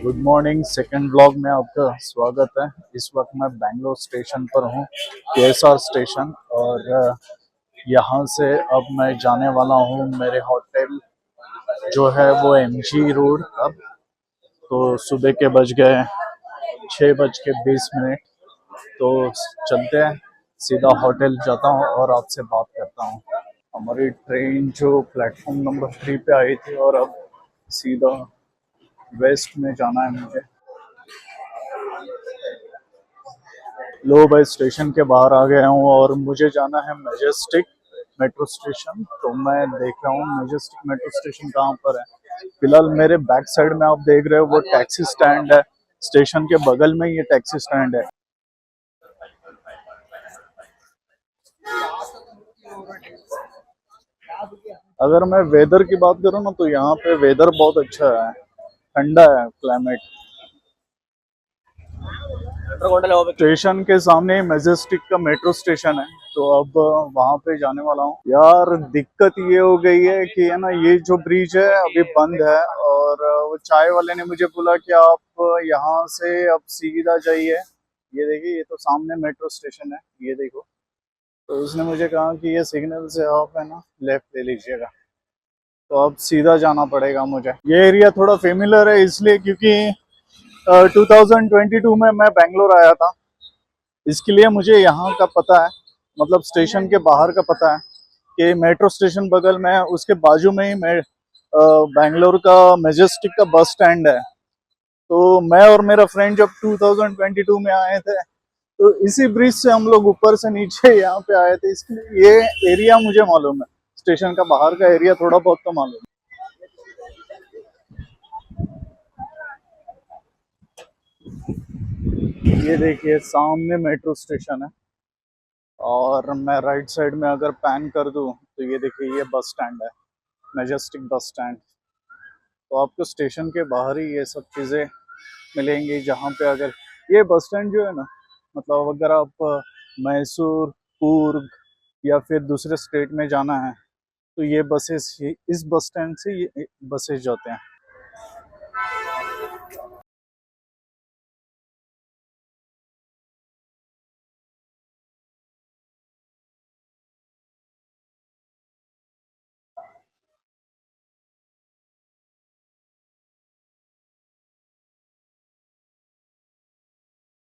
Good morning. Second blog में आपका स्वागत है। इस वक्त मैं बेंगलोर स्टेशन पर हूँ, केएसआर स्टेशन। और यहाँ से अब मैं जाने वाला हूँ मेरे होटल जो है वो एमजी रोड। अब तो सुबह के बज गए 6:20। तो चलते हैं, सीधा होटल जाता हूँ और आपसे बात करता हूँ। हमारी ट्रेन जो प्लेटफॉर्म नंबर 3 पे आई थी और अब सीधा वेस्ट में जाना है मुझे। लो भाई, स्टेशन के बाहर आ गया हूँ और मुझे जाना है मैजेस्टिक मेट्रो स्टेशन। तो मैं देख रहा हूँ मैजेस्टिक मेट्रो स्टेशन कहाँ पर है। फिलहाल मेरे बैक साइड में आप देख रहे हो वो टैक्सी स्टैंड है। स्टेशन के बगल में ये टैक्सी स्टैंड है। अगर मैं वेदर की बात करूँ ना तो यहाँ पे वेदर बहुत अच्छा है, ठंडा है क्लाइमेट। स्टेशन के सामने मैजेस्टिक का मेट्रो स्टेशन है, तो अब वहां पे जाने वाला हूँ। यार दिक्कत ये हो गई है कि है ना, ये जो ब्रिज है अभी बंद है। और वो चाय वाले ने मुझे बोला कि आप यहाँ से अब सीधा जाइए। ये देखिए, ये तो सामने मेट्रो स्टेशन है, ये देखो। तो उसने मुझे कहा कि ये सिग्नल से आप है ना लेफ्ट ले लीजिएगा। तो अब सीधा जाना पड़ेगा मुझे। ये एरिया थोड़ा फेमिलर है इसलिए क्योंकि 2022 में मैं बेंगलोर आया था, इसके लिए मुझे यहाँ का पता है। मतलब स्टेशन के बाहर का पता है कि मेट्रो स्टेशन बगल में है, उसके बाजू में ही मैं बेंगलोर का मैजेस्टिक का बस स्टैंड है। तो मैं और मेरा फ्रेंड जब 2022 में आए थे तो इसी ब्रिज से हम लोग ऊपर से नीचे यहाँ पे आए थे, इसलिए ये एरिया मुझे मालूम है। स्टेशन का बाहर का एरिया थोड़ा बहुत तो मालूम है। ये देखिए सामने मेट्रो स्टेशन है और मैं राइट साइड में अगर पैन कर दूं तो ये देखिए ये बस स्टैंड है, मैजेस्टिक बस स्टैंड। तो आपको स्टेशन के बाहर ही ये सब चीज़ें मिलेंगी, जहाँ पे अगर ये बस स्टैंड जो है ना, मतलब अगर आप मैसूर, कूर्ग या फिर दूसरे स्टेट में जाना है तो ये बसेस इस बस स्टैंड से ये बसेस जाते हैं।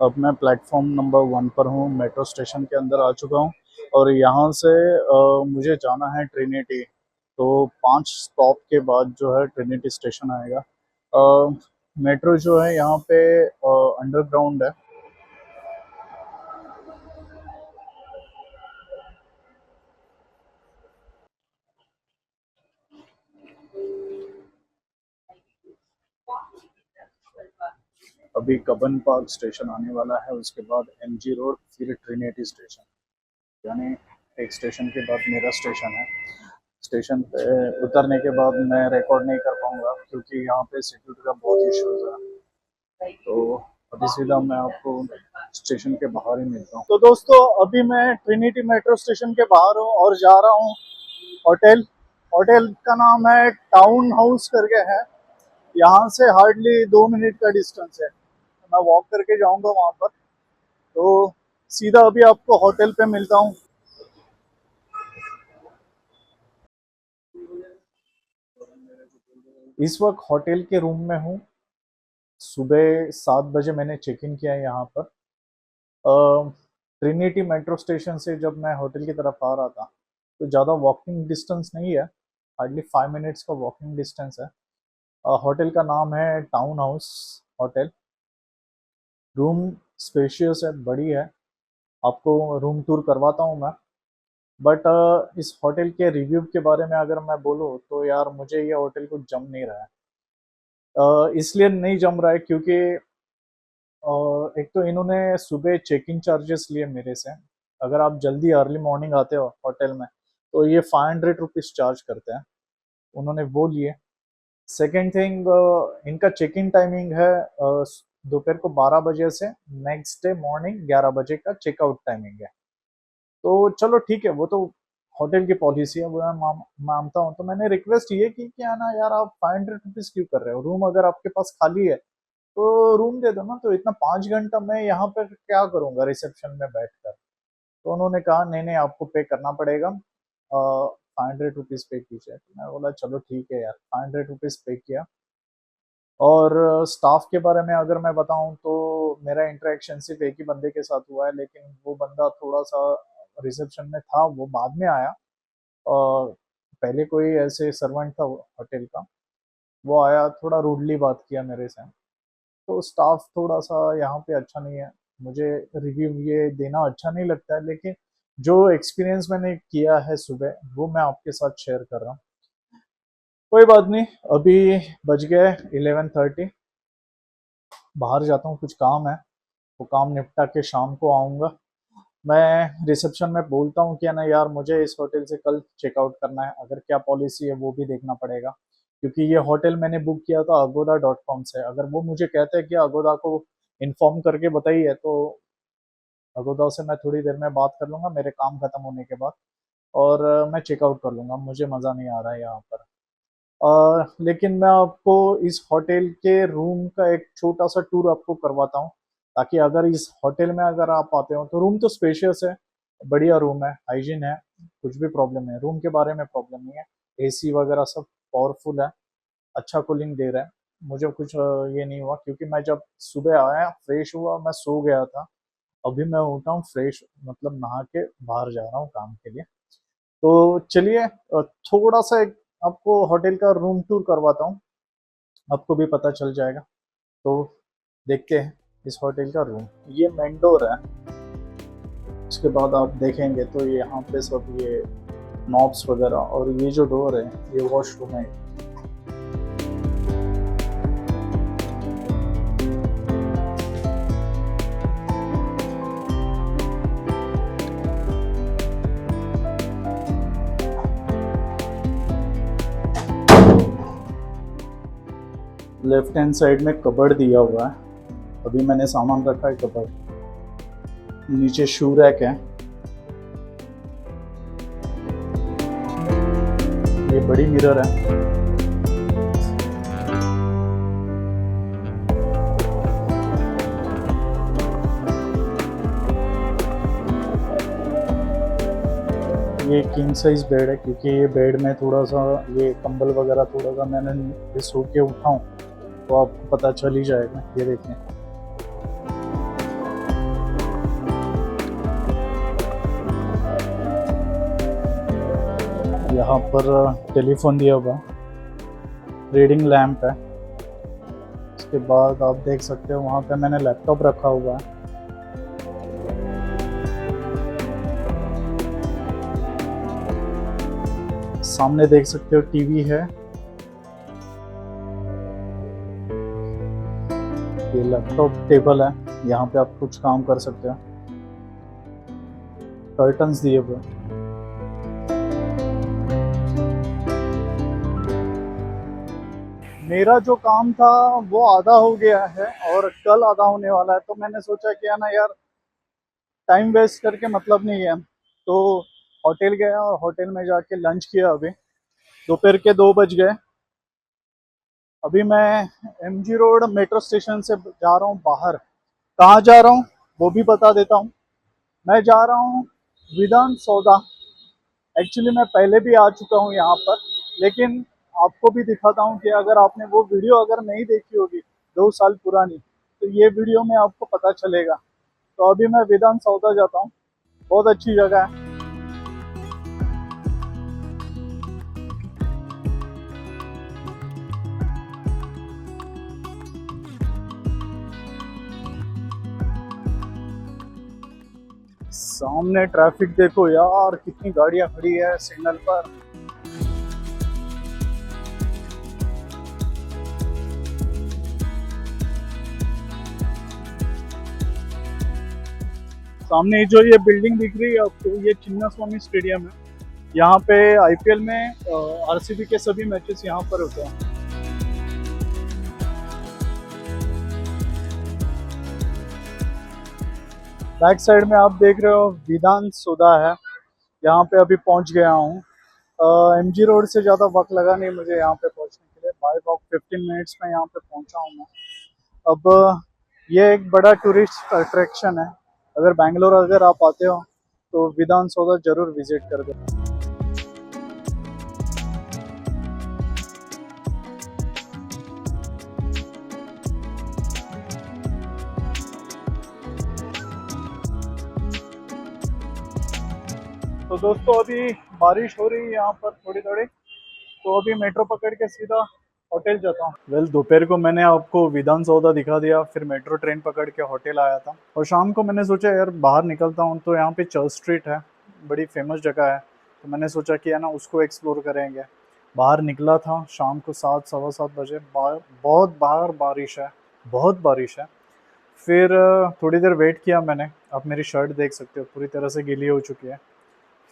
अब मैं प्लेटफॉर्म नंबर 1 पर हूँ, मेट्रो स्टेशन के अंदर आ चुका हूँ। और यहाँ से मुझे जाना है ट्रिनिटी। तो 5 स्टॉप के बाद जो है ट्रिनिटी स्टेशन आएगा। मेट्रो जो है यहाँ पे अंडरग्राउंड है। अभी कबन पार्क स्टेशन आने वाला है, उसके बाद एमजी रोड, फिर ट्रिनिटी स्टेशन। यानी एक स्टेशन के बाद मेरा स्टेशन है। स्टेशन पे उतरने के बाद मैं रिकॉर्ड नहीं कर पाऊंगा क्योंकि यहाँ पे सिक्योरिटी का बहुत इश्यूज है। तो अभी सीधा मैं आपको स्टेशन के बाहर ही मिलता हूँ। तो दोस्तों अभी मैं ट्रिनिटी मेट्रो स्टेशन के बाहर हूँ और जा रहा हूँ होटल। होटल का नाम है टाउन हाउस करके है। यहाँ से हार्डली 2 मिनट का डिस्टेंस है, तो मैं वॉक करके जाऊंगा वहां पर। तो सीधा अभी आपको होटल पे मिलता हूँ। इस वक्त होटल के रूम में हूँ। सुबह 7 बजे मैंने चेक इन किया है यहाँ पर। ट्रिनिटी मेट्रो स्टेशन से जब मैं होटल की तरफ आ रहा था तो ज़्यादा वॉकिंग डिस्टेंस नहीं है, हार्डली 5 मिनट्स का वॉकिंग डिस्टेंस है। होटल का नाम है town house hotel. Room spacious है, बड़ी है। आपको रूम टूर करवाता हूँ मैं। बट इस होटल के रिव्यू के बारे में अगर मैं बोलूँ तो यार मुझे ये होटल को जम नहीं रहा है। इसलिए नहीं जम रहा है क्योंकि एक तो इन्होंने सुबह चेक इन चार्जेस लिए मेरे से। अगर आप जल्दी अर्ली मॉर्निंग आते हो होटल में तो ये 500 रुपीज़ चार्ज करते हैं, उन्होंने वो लिए। सेकेंड थिंग, इनका चेक इन टाइमिंग है दोपहर को 12 बजे से नेक्स्ट डे मॉर्निंग 11 बजे का चेकआउट टाइमिंग है। तो चलो ठीक है, वो तो होटल की पॉलिसी है, वो मैं मानता हूँ। तो मैंने रिक्वेस्ट ये की कि है ना यार, आप 500 रुपीज़ क्यों कर रहे हो? रूम अगर आपके पास खाली है तो रूम दे दो ना। तो इतना 5 घंटा मैं यहाँ पर क्या करूँगा रिसेप्शन में बैठकर। तो उन्होंने कहा नहीं नहीं आपको पे करना पड़ेगा, 500 रुपीज़ पे कीजिए। तो मैं बोला चलो ठीक है यार, 500 रुपीज़ पे किया। और स्टाफ के बारे में अगर मैं बताऊं तो मेरा इंटरेक्शन सिर्फ एक ही बंदे के साथ हुआ है, लेकिन वो बंदा थोड़ा सा रिसेप्शन में था, वो बाद में आया। और पहले कोई ऐसे सर्वेंट था होटल का, वो आया, थोड़ा रूडली बात किया मेरे से। तो स्टाफ थोड़ा सा यहाँ पे अच्छा नहीं है। मुझे रिव्यू ये देना अच्छा नहीं लगता है, लेकिन जो एक्सपीरियंस मैंने किया है सुबह, वो मैं आपके साथ शेयर कर रहा हूँ। कोई बात नहीं, अभी बज गए 11:30। बाहर जाता हूँ, कुछ काम है, वो काम निपटा के शाम को आऊँगा। मैं रिसेप्शन में बोलता हूँ कि है ना यार, मुझे इस होटल से कल चेकआउट करना है, अगर क्या पॉलिसी है वो भी देखना पड़ेगा। क्योंकि ये होटल मैंने बुक किया था agoda.com से। अगर वो मुझे कहते हैं कि अगोदा को इन्फॉर्म करके बताइए, तो अगोदा से मैं थोड़ी देर में बात कर लूँगा मेरे काम खत्म होने के बाद, और मैं चेकआउट कर लूँगा। मुझे मज़ा नहीं आ रहा है यहाँ पर। लेकिन मैं आपको इस होटल के रूम का एक छोटा सा टूर आपको करवाता हूँ, ताकि अगर इस होटल में अगर आप आते हो तो रूम तो स्पेशियस है, बढ़िया रूम है, हाइजीन है, कुछ भी प्रॉब्लम नहीं है, रूम के बारे में प्रॉब्लम नहीं है। एसी वगैरह सब पावरफुल है, अच्छा कूलिंग दे रहा है। मुझे कुछ ये नहीं हुआ, क्योंकि मैं जब सुबह आया फ्रेश हुआ, मैं सो गया था। अभी मैं उठा हूँ फ्रेश, मतलब नहा के बाहर जा रहा हूँ काम के लिए। तो चलिए, थोड़ा सा एक आपको होटल का रूम टूर करवाता हूँ, आपको भी पता चल जाएगा। तो देखते हैं इस होटल का रूम। ये मेन डोर है, उसके बाद आप देखेंगे तो ये यहाँ पे सब ये नॉब्स वगैरह, और ये जो डोर है ये वॉशरूम है। लेफ्ट हैंड साइड में कबर्ड दिया हुआ है, अभी मैंने सामान रखा है कबर्ड। नीचे शू रैक है, ये बड़ी मिरर है। ये किंग साइज बेड है, क्योंकि ये बेड में थोड़ा सा ये कंबल वगैरह थोड़ा सा मैंने सो के उठाऊँ, तो आपको पता चल ही जाएगा। ये देखें, यहाँ पर टेलीफोन दिया हुआ, रीडिंग लैंप है। उसके बाद आप देख सकते हो वहाँ पे मैंने लैपटॉप रखा हुआ है। सामने देख सकते हो टीवी है। ये लैपटॉप टेबल है, यहाँ पे आप कुछ काम कर सकते हो। कर्टन्स दिए हुए। मेरा जो काम था वो आधा हो गया है, और कल आधा होने वाला है। तो मैंने सोचा कि है ना यार, टाइम वेस्ट करके मतलब नहीं है। तो होटल गया और होटल में जाके लंच किया। अभी दोपहर के 2 बज गए। अभी मैं एमजी रोड मेट्रो स्टेशन से जा रहा हूँ बाहर। कहाँ जा रहा हूँ वो भी बता देता हूँ। मैं जा रहा हूँ विधान सौदा। एक्चुअली मैं पहले भी आ चुका हूँ यहाँ पर, लेकिन आपको भी दिखाता हूँ कि अगर आपने वो वीडियो अगर नहीं देखी होगी 2 साल पुरानी, तो ये वीडियो में आपको पता चलेगा। तो अभी मैं विधान सौदा जाता हूँ, बहुत अच्छी जगह है। सामने ट्रैफिक देखो यार, कितनी गाड़ियां खड़ी है सिग्नल पर। सामने जो ये बिल्डिंग दिख रही है आपको, ये चिन्ना स्वामी स्टेडियम है। यहाँ पे आईपीएल में आरसीबी के सभी मैचेस यहाँ पर होते हैं। बैक साइड में आप देख रहे हो विधान सौदा है। यहाँ पे अभी पहुँच गया हूँ। एमजी रोड से ज़्यादा वक्त लगा नहीं मुझे यहाँ पे पहुँचने के लिए। बाय वॉक 15 मिनट्स में यहाँ पे पहुँचा हूँ मैं। अब ये एक बड़ा टूरिस्ट अट्रैक्शन है, अगर बैंगलोर अगर आप आते हो तो विधान सौदा ज़रूर विज़िट कर दो। तो दोस्तों अभी बारिश हो रही है यहाँ पर थोड़ी थोड़ी, तो अभी मेट्रो पकड़ के सीधा होटल जाता हूँ। वेल दोपहर को मैंने आपको विधान सौदा दिखा दिया, फिर मेट्रो ट्रेन पकड़ के होटल आया था, और शाम को मैंने सोचा यार बाहर निकलता हूँ, तो यहाँ पे चर्च स्ट्रीट है, बड़ी फेमस जगह है, तो मैंने सोचा कि है ना उसको एक्सप्लोर करेंगे। बाहर निकला था शाम को 7 सवा 7 बजे, बहुत बाहर बारिश है, बहुत बारिश है। फिर थोड़ी देर वेट किया मैंने, आप मेरी शर्ट देख सकते हो पूरी तरह से गीली हो चुकी है।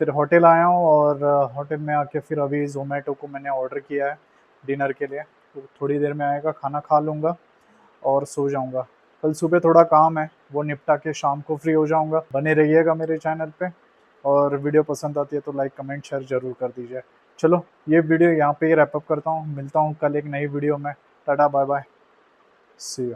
फिर होटल आया हूँ, और होटल में आके फिर अभी ज़ोमैटो को मैंने ऑर्डर किया है डिनर के लिए, तो थोड़ी देर में आएगा, खाना खा लूँगा और सो जाऊँगा। कल सुबह थोड़ा काम है, वो निपटा के शाम को फ्री हो जाऊँगा। बने रहिएगा मेरे चैनल पे, और वीडियो पसंद आती है तो लाइक कमेंट शेयर ज़रूर कर दीजिए। चलो ये वीडियो यहाँ पे ही रैप अप करता हूँ, मिलता हूँ कल एक नई वीडियो में। Tata bye bye, see you.